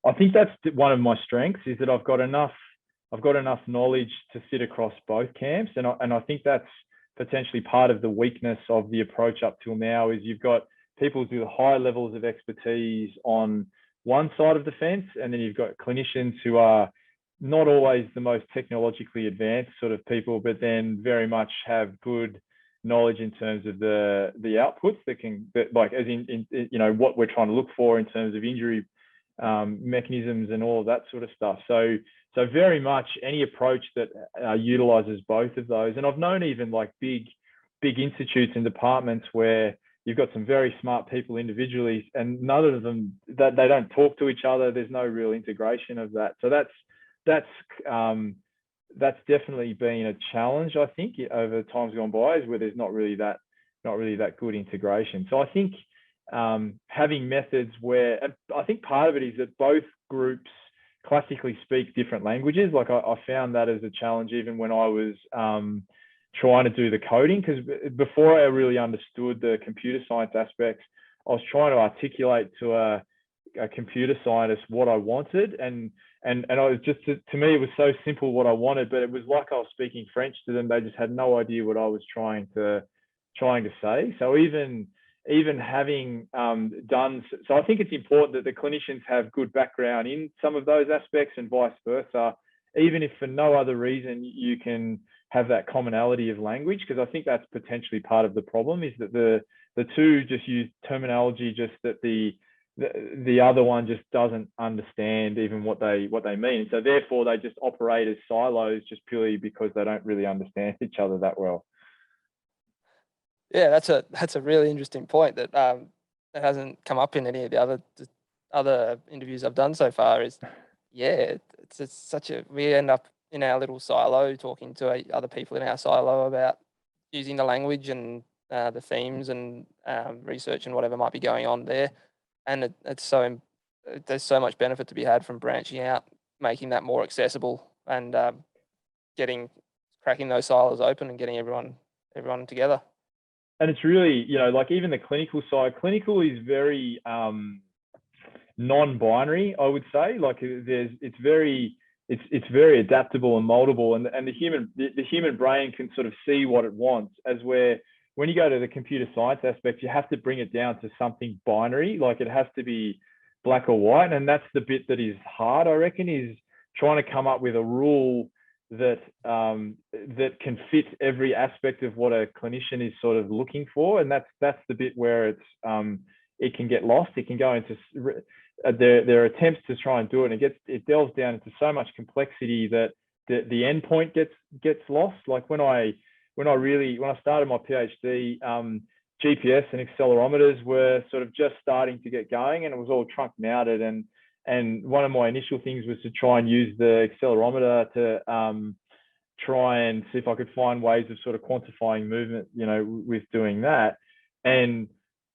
I think that's one of my strengths, is that I've got enough knowledge to sit across both camps, and I think that's potentially part of the weakness of the approach up till now, is you've got people with high levels of expertise on one side of the fence, and then you've got clinicians who are not always the most technologically advanced sort of people, but then very much have good knowledge in terms of the outputs like as in what we're trying to look for in terms of injury mechanisms and all of that sort of stuff. So very much any approach that utilizes both of those. And I've known even like big institutes and departments where you've got some very smart people individually, and none of them, that they don't talk to each other. There's no real integration of that. So that's definitely been a challenge, I think, over times gone by, is where there's not really that good integration. So I think having methods where, I think part of it is that both groups classically speak different languages. Like I found that as a challenge even when I was trying to do the coding, because before I really understood the computer science aspects, I was trying to articulate to a computer scientist what I wanted, and I was just, to me it was so simple what I wanted, but it was like I was speaking French to them. They just had no idea what I was trying to say. So even having done, so I think it's important that the clinicians have good background in some of those aspects and vice versa, even if for no other reason you can have that commonality of language, because I think that's potentially part of the problem, is that the two just use terminology just that the other one just doesn't understand even what they mean. So therefore they just operate as silos just purely because they don't really understand each other that well. Yeah, that's a really interesting point that that hasn't come up in any of the other interviews I've done so far. Is it's such a, we end up in our little silo talking to other people in our silo about using the language and the themes and research and whatever might be going on there, and there's so much benefit to be had from branching out, making that more accessible, and cracking those silos open and getting everyone together. And it's really, like even the clinical side, clinical is very non-binary, I would say. Like it's very adaptable and moldable, and the human brain can sort of see what it wants, as where when you go to the computer science aspect, you have to bring it down to something binary. Like it has to be black or white, and that's the bit that is hard, I reckon, is trying to come up with a rule that can fit every aspect of what a clinician is sort of looking for. And that's the bit where it can get lost. It can go into there are attempts to try and do it, and it delves down into so much complexity that the end point gets lost. Like when I started my PhD, GPS and accelerometers were sort of just starting to get going, and it was all trunk mounted, and one of my initial things was to try and use the accelerometer to try and see if I could find ways of sort of quantifying movement, with doing that. And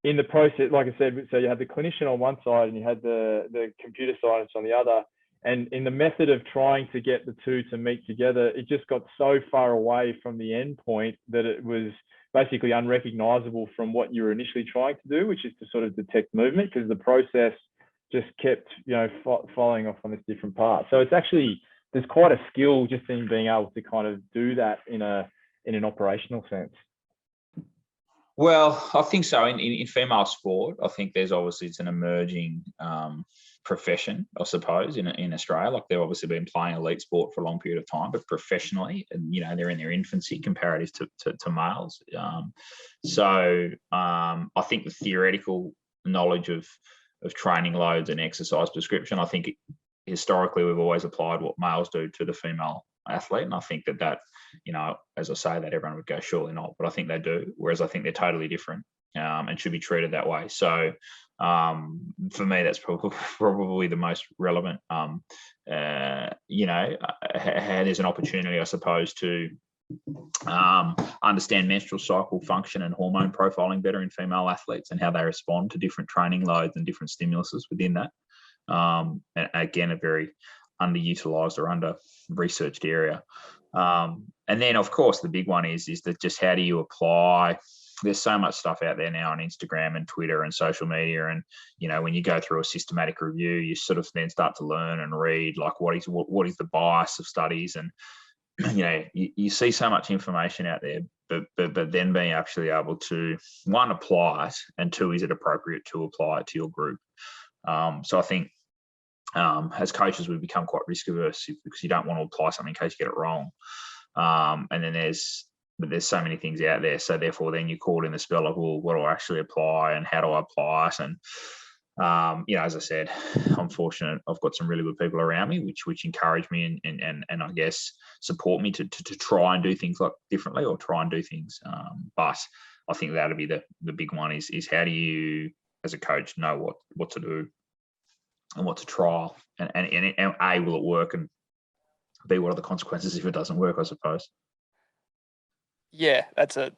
in the process, like I said, so you had the clinician on one side and you had the computer science on the other. And in the method of trying to get the two to meet together, it just got so far away from the end point that it was basically unrecognizable from what you were initially trying to do, which is to sort of detect movement, because the process just kept, following off on this different part. So it's actually, there's quite a skill just in being able to kind of do that in an operational sense. Well, I think so. In female sport, I think it's an emerging profession, I suppose, in Australia. Like they've obviously been playing elite sport for a long period of time, but professionally, and they're in their infancy comparative to males. So I think the theoretical knowledge of training loads and exercise prescription, I think historically we've always applied what males do to the female athlete, and I think that as I say that, everyone would go surely not, but I think they do, whereas I think they're totally different and should be treated that way. So for me, that's probably the most relevant. There's an opportunity, I suppose, to understand menstrual cycle function and hormone profiling better in female athletes and how they respond to different training loads and different stimuluses within that. And again, a very underutilized or under-researched area. And then, of course, the big one is that just how do you apply there's so much stuff out there now on Instagram and Twitter and social media. And, you know, when you go through a systematic review, you sort of then start to learn and read, like, what is the bias of studies. And, you know, you see so much information out there, but then being actually able to, one, apply it, and two, is it appropriate to apply it to your group? So I think as coaches, we become quite risk averse because you don't want to apply something in case you get it wrong. And then there's so many things out there. So therefore, then you're caught in the spell of, well, what do I actually apply and how do I apply it? And you know, as I said, I'm fortunate. I've got some really good people around me, which encourage me and I guess support me to try and do things like differently, or try and do things. But I think that'll be the big one is how do you, as a coach, know what to do and what to trial, and A, will it work, and B, what are the consequences if it doesn't work, I suppose. Yeah, that's a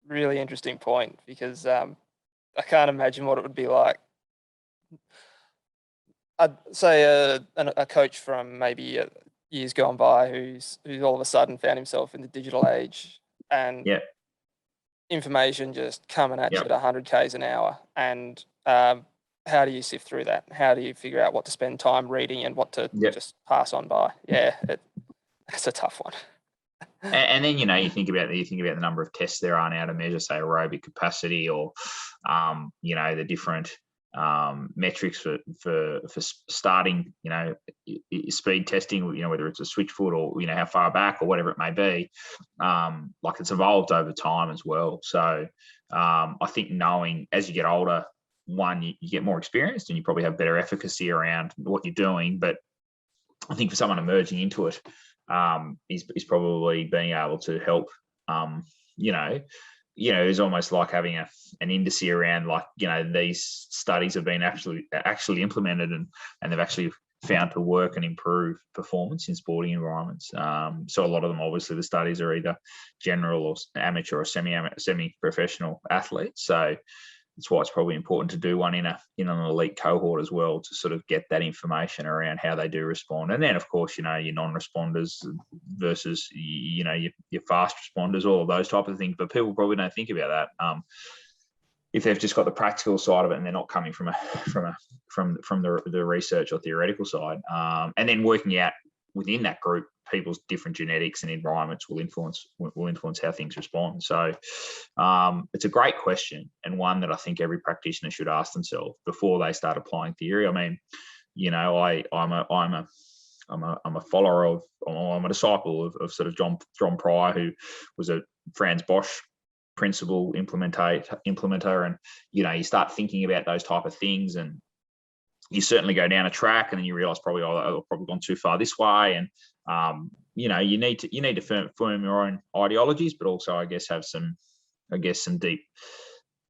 really interesting point, because I can't imagine what it would be like. I'd say a coach from maybe years gone by who's all of a sudden found himself in the digital age, and information just coming at you at 100 k's an hour, and how do you sift through that? How do you figure out what to spend time reading and what to just pass on by? Yeah, it's a tough one. And then, you know, you think about the number of tests there are now to measure, say, aerobic capacity, or you know, the different metrics for starting, you know, speed testing, you know, whether it's a switch foot or, you know, how far back or whatever it may be. Like, it's evolved over time as well. So I think knowing as you get older, one, you get more experienced and you probably have better efficacy around what you're doing. But I think for someone emerging into it, is probably being able to help, you know, it's almost like having an indice around, like, you know, these studies have been actually implemented and they've actually found to work and improve performance in sporting environments. So a lot of them, obviously, the studies are either general or amateur or semi-professional athletes. So that's why it's probably important to do one in an elite cohort as well, to sort of get that information around how they do respond. And then, of course, you know, your non-responders versus, you know, your fast responders, all of those type of things. But people probably don't think about that. If they've just got the practical side of it and they're not coming from the research or theoretical side, and then working out within that group, people's different genetics and environments will influence how things respond. So it's a great question, and one that I think every practitioner should ask themselves before they start applying theory. I mean, you know, I'm a follower of, I'm a disciple of sort of John Pryor, who was a Franz Bosch principle implementer, and, you know, you start thinking about those type of things, and you certainly go down a track and then you realize probably, I've probably gone too far this way. And, you know, you need to form your own ideologies, but also, I guess, have some deep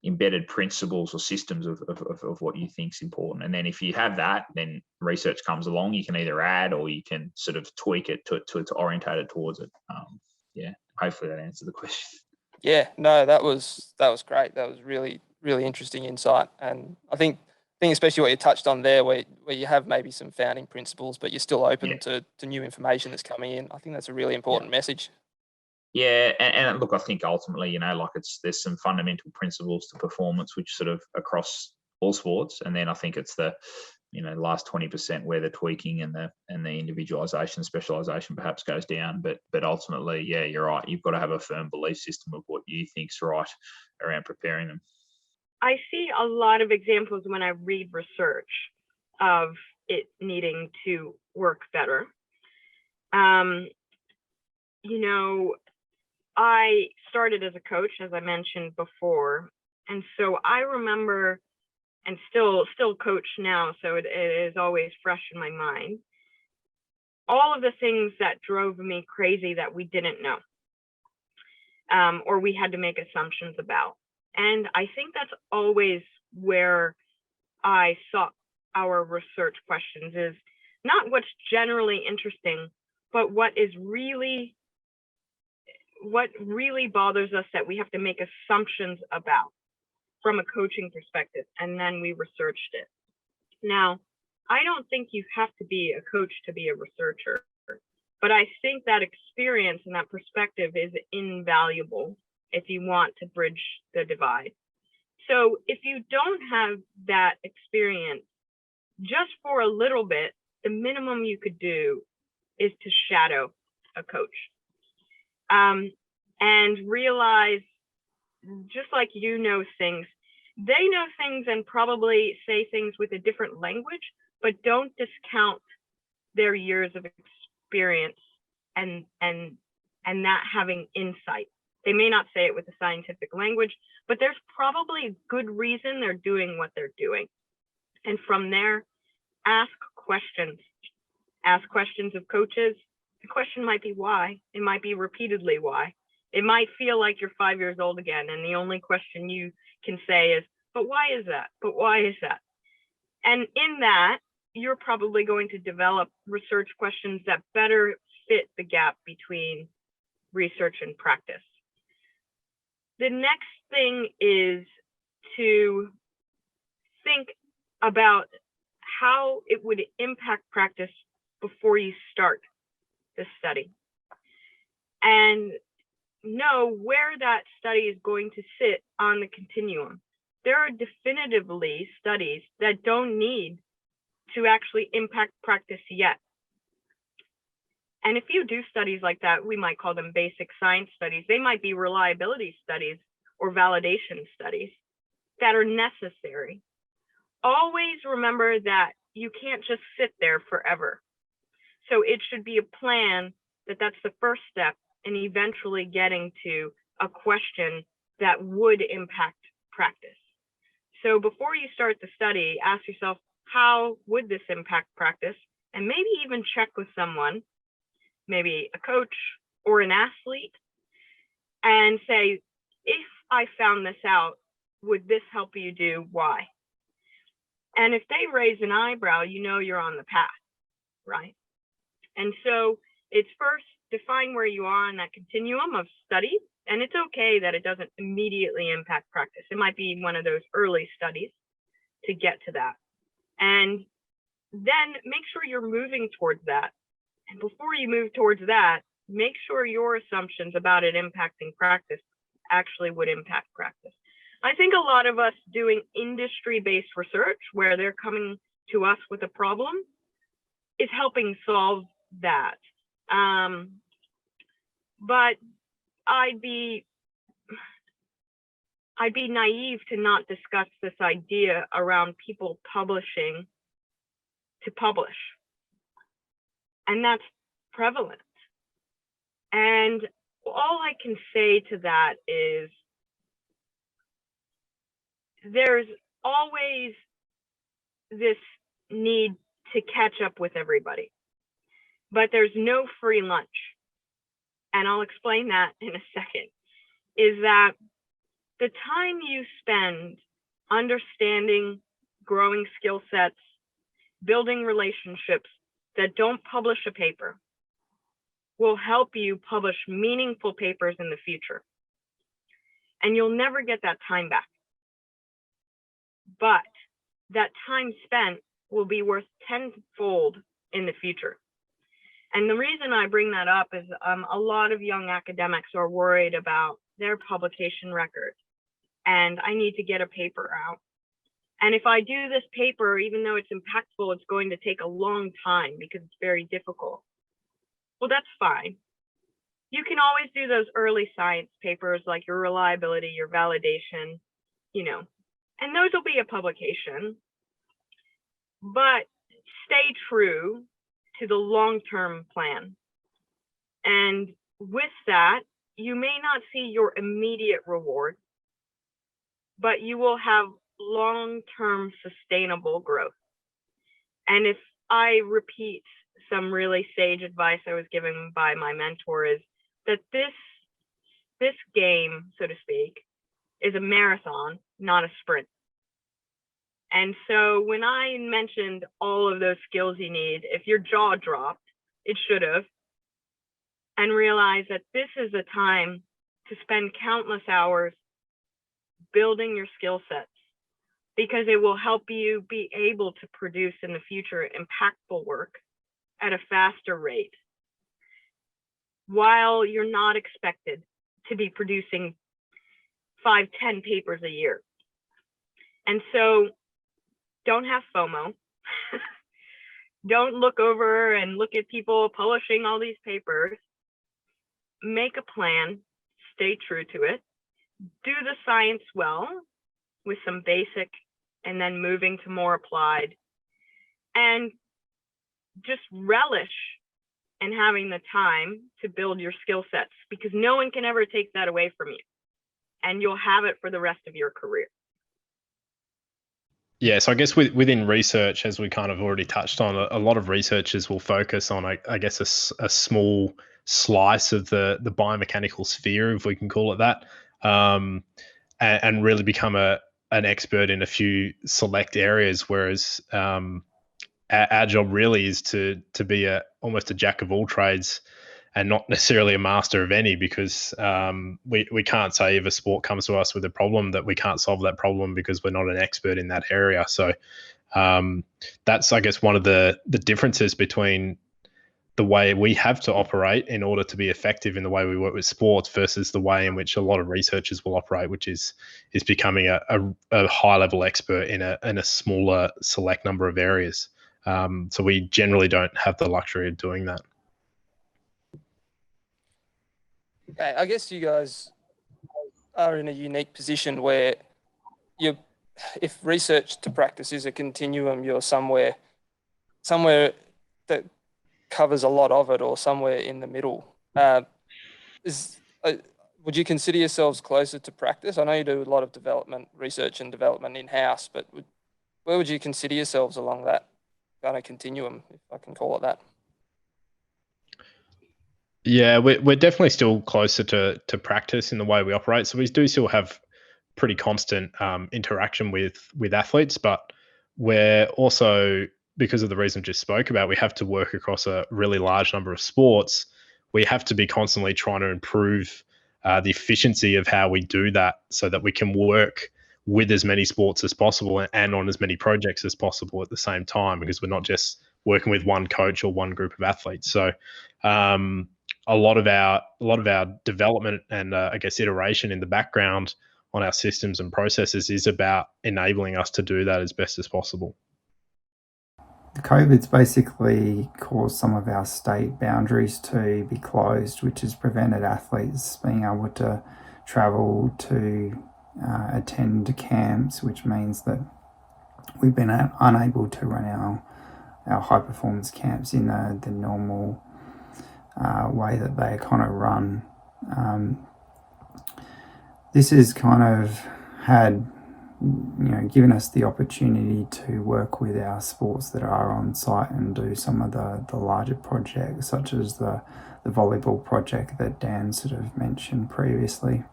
embedded principles or systems of what you think is important. And then if you have that, then research comes along, you can either add or you can sort of tweak it to orientate it towards it. Hopefully that answered the question. Yeah, no, that was great. That was really, really interesting insight. And I think especially what you touched on there, where you have maybe some founding principles, but you're still open to new information that's coming in. I think that's a really important message. Yeah, and look, I think ultimately, you know, like, there's some fundamental principles to performance which sort of across all sports, and then I think it's the, you know, last 20% where the tweaking and the individualization, specialization perhaps goes down. But ultimately, yeah, you're right. You've got to have a firm belief system of what you think's right around preparing them. I see a lot of examples when I read research of it needing to work better. You know, I started as a coach, as I mentioned before, and so I remember, and still coach now, so it is always fresh in my mind, all of the things that drove me crazy that we didn't know, or we had to make assumptions about. And I think that's always where I saw our research questions, is not what's generally interesting, but what really bothers us that we have to make assumptions about from a coaching perspective. And then we researched it. Now, I don't think you have to be a coach to be a researcher, but I think that experience and that perspective is invaluable. if you want to bridge the divide. So if you don't have that experience, just for a little bit, the minimum you could do is to shadow a coach, and realize, just like you know things, they know things and probably say things with a different language, but don't discount their years of experience and that having insight. They may not say it with a scientific language, but there's probably a good reason they're doing what they're doing. And from there, ask questions. Ask questions of coaches. The question might be why. It might be repeatedly why. It might feel like you're 5 years old again, and the only question you can say is, but why is that? But why is that? And in that, you're probably going to develop research questions that better fit the gap between research and practice. The next thing is to think about how it would impact practice before you start the study, and know where that study is going to sit on the continuum. There are definitively studies that don't need to actually impact practice yet. And if you do studies like that, we might call them basic science studies. They might be reliability studies or validation studies that are necessary. Always remember that you can't just sit there forever. So it should be a plan that's the first step in eventually getting to a question that would impact practice. So before you start the study, ask yourself, how would this impact practice? And maybe even check with someone, maybe a coach or an athlete, and say, if I found this out, would this help you do Y? And if they raise an eyebrow, you know you're on the path, right? And so it's first define where you are on that continuum of study. And it's okay that it doesn't immediately impact practice. It might be one of those early studies to get to that. And then make sure you're moving towards that. And before you move towards that, make sure your assumptions about it impacting practice actually would impact practice. I think a lot of us doing industry-based research where they're coming to us with a problem is helping solve that. But I'd be naive to not discuss this idea around people publishing to publish. And that's prevalent. And all I can say to that is there's always this need to catch up with everybody, but there's no free lunch. And I'll explain that in a second, is that the time you spend understanding, growing skill sets, building relationships that don't publish a paper will help you publish meaningful papers in the future. And you'll never get that time back. But that time spent will be worth tenfold in the future. And the reason I bring that up is a lot of young academics are worried about their publication record. And I need to get a paper out. And if I do this paper, even though it's impactful, it's going to take a long time because it's very difficult. Well, that's fine. You can always do those early science papers like your reliability, your validation, and those will be a publication. But stay true to the long-term plan. And with that, you may not see your immediate reward, but you will have long-term sustainable growth. And if I repeat some really sage advice I was given by my mentor, is that this game, so to speak, is a marathon, not a sprint. And so when I mentioned all of those skills you need, if your jaw dropped, it should have, and realize that this is a time to spend countless hours building your skill sets, because it will help you be able to produce in the future impactful work at a faster rate, while you're not expected to be producing 5-10 papers a year. And so don't have FOMO. Don't look over and look at people publishing all these papers. Make a plan, stay true to it, do the science well with some basic and then moving to more applied, and just relish in having the time to build your skill sets, because no one can ever take that away from you, and you'll have it for the rest of your career. Yeah, so I guess within research, as we kind of already touched on, a lot of researchers will focus on, I guess, a small slice of the biomechanical sphere, if we can call it that, and really become an expert in a few select areas. Whereas our job really is to be almost a jack of all trades and not necessarily a master of any, because we can't say if a sport comes to us with a problem that we can't solve that problem because we're not an expert in that area. So that's, I guess, one of the differences between the way we have to operate in order to be effective in the way we work with sports versus the way in which a lot of researchers will operate, which is becoming a high level expert in a smaller select number of areas. So we generally don't have the luxury of doing that. Okay, I guess you guys are in a unique position where if research to practice is a continuum, you're somewhere that covers a lot of it, or somewhere in the middle. Would you consider yourselves closer to practice? I know you do a lot of research and development in-house, but where would you consider yourselves along that kind of continuum, if I can call it that? Yeah, we're definitely still closer to practice in the way we operate. So we do still have pretty constant interaction with athletes, but we're also, because of the reason I just spoke about, we have to work across a really large number of sports. We have to be constantly trying to improve the efficiency of how we do that, so that we can work with as many sports as possible and on as many projects as possible at the same time, because we're not just working with one coach or one group of athletes. So a lot of our development and I guess iteration in the background on our systems and processes is about enabling us to do that as best as possible. The COVID's basically caused some of our state boundaries to be closed, which has prevented athletes being able to travel to attend camps, which means that we've been unable to run our high performance camps in the normal way that they kind of run. This has kind of given us the opportunity to work with our sports that are on site and do some of the larger projects, such as the volleyball project that Dan sort of mentioned previously.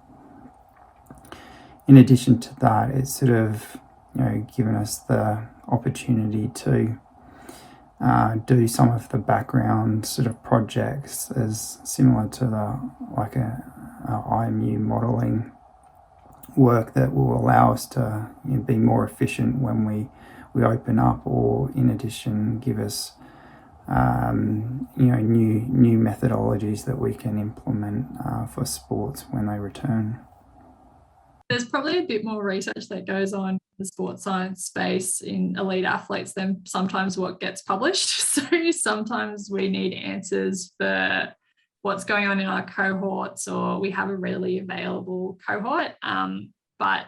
In addition to that, it's sort of given us the opportunity to do some of the background sort of projects as similar to a IMU modelling work that will allow us to be more efficient when we open up, or in addition give us new methodologies that we can implement for sports when they return. There's probably a bit more research that goes on in the sports science space in elite athletes than sometimes what gets published. So sometimes we need answers for what's going on in our cohorts, or we have a readily available cohort, but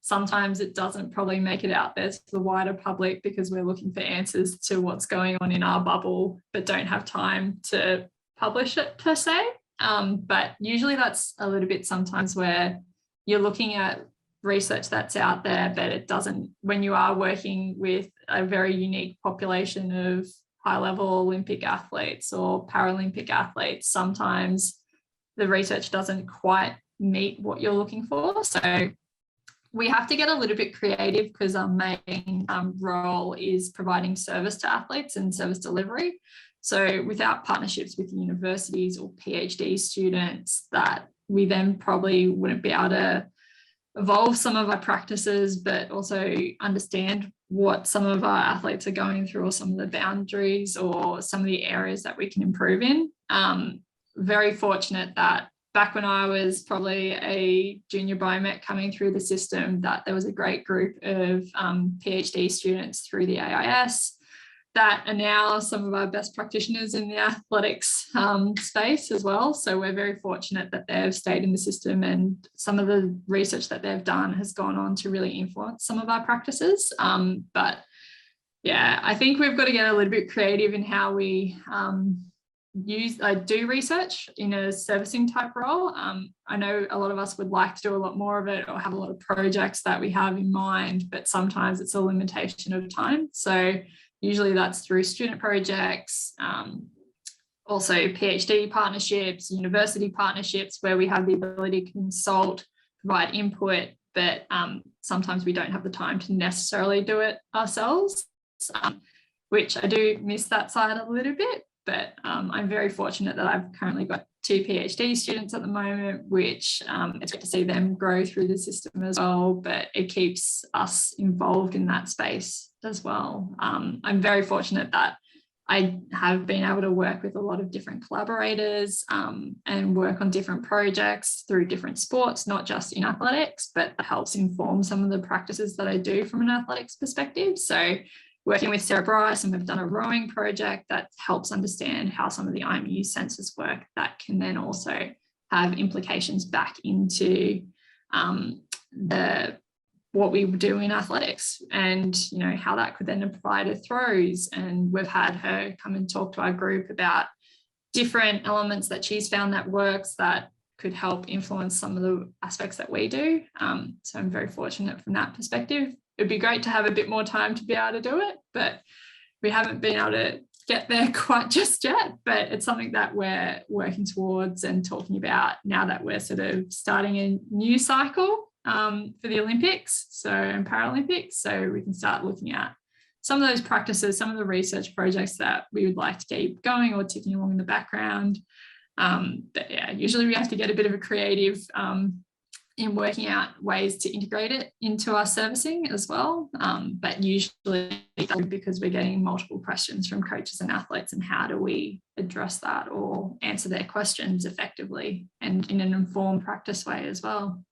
sometimes it doesn't probably make it out there to the wider public because we're looking for answers to what's going on in our bubble, but don't have time to publish it per se. But usually that's a little bit sometimes where you're looking at research that's out there, but it doesn't, when you are working with a very unique population of high-level Olympic athletes or Paralympic athletes, sometimes the research doesn't quite meet what you're looking for. So we have to get a little bit creative, because our main role is providing service to athletes and service delivery. So without partnerships with universities or PhD students, that we then probably wouldn't be able to evolve some of our practices, but also understand what some of our athletes are going through, or some of the boundaries or some of the areas that we can improve in. Very fortunate that back when I was probably a junior biomech coming through the system, that there was a great group of PhD students through the AIS that are now some of our best practitioners in the athletics space as well. So we're very fortunate that they've stayed in the system, and some of the research that they've done has gone on to really influence some of our practices. But yeah, I think we've got to get a little bit creative in how we do research in a servicing type role. I know a lot of us would like to do a lot more of it or have a lot of projects that we have in mind, but sometimes it's a limitation of time. So usually that's through student projects, also PhD partnerships, university partnerships, where we have the ability to consult, provide input, but sometimes we don't have the time to necessarily do it ourselves, which I do miss that side a little bit. But I'm very fortunate that I've currently got 2 PhD students at the moment, which it's good to see them grow through the system as well, but it keeps us involved in that space as well. I'm very fortunate that I have been able to work with a lot of different collaborators and work on different projects through different sports, not just in athletics, but that helps inform some of the practices that I do from an athletics perspective. So working with Sarah Bryce, and we've done a rowing project that helps understand how some of the IMU sensors work that can then also have implications back into what we do in athletics, and how that could then apply to throws. And we've had her come and talk to our group about different elements that she's found that works that could help influence some of the aspects that we do. So I'm very fortunate from that perspective. It'd be great to have a bit more time to be able to do it, but we haven't been able to get there quite just yet. But it's something that we're working towards and talking about now that we're sort of starting a new cycle for the Olympics and Paralympics. So we can start looking at some of those practices, some of the research projects that we would like to keep going or ticking along in the background. But yeah, usually we have to get a bit of a creative in working out ways to integrate it into our servicing as well. But usually because we're getting multiple questions from coaches and athletes, and how do we address that or answer their questions effectively and in an informed practice way as well.